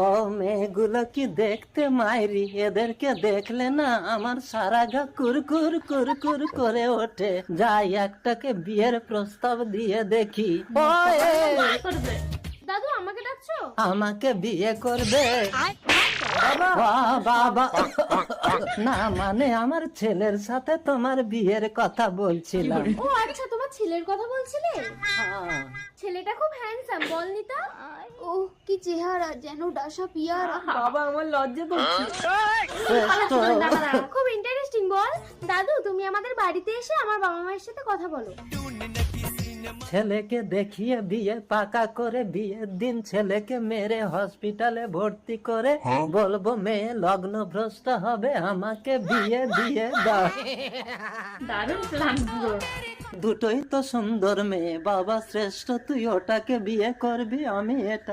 ও মেয়েগুলো কি দেখতে মাইরি, এদেরকে দেখলে না আমার সারা গা কুরকুর কুরকুর করে ওঠে। যাই একটাকে বিয়ের প্রস্তাব দিয়ে দেখি। ও দাদু আমাকে ডাকছো? আমাকে বিয়ে করবে? বাবা না, মানে আমার ছেলের সাথে তোমার বিয়ের কথা বলছিলাম। ও আচ্ছা, তোমার ছেলের কথা বলছিলে। হ্যাঁ। ছেলেটা খুব হ্যান্ডসাম, বল নিতা। ও কি চেহারা, যেন ডাসা পিয়ারা। বাবা আমার লজ্জা করছে। খুব ইন্টারেস্টিং। বল দাদু, তুমি আমাদের বাড়িতে এসে আমার বাবা মায়ের সাথে কথা বলো। ছেলেকে দেখিয়ে বিয়ে পাকা করে বিয়ের দিন ছেলেকে মেরে হসপিটালে ভর্তি করে বলবো মেয়ে লগ্ন ভ্রষ্ট হবে, আমাকে বিয়ে দিয়ে দাও। দারুণ প্ল্যান পুরো। দুটোই তো সুন্দর মেয়ে, বাবা শ্রেষ্ঠ, তুই ওটাকে বিয়ে করবি, আমি এটা।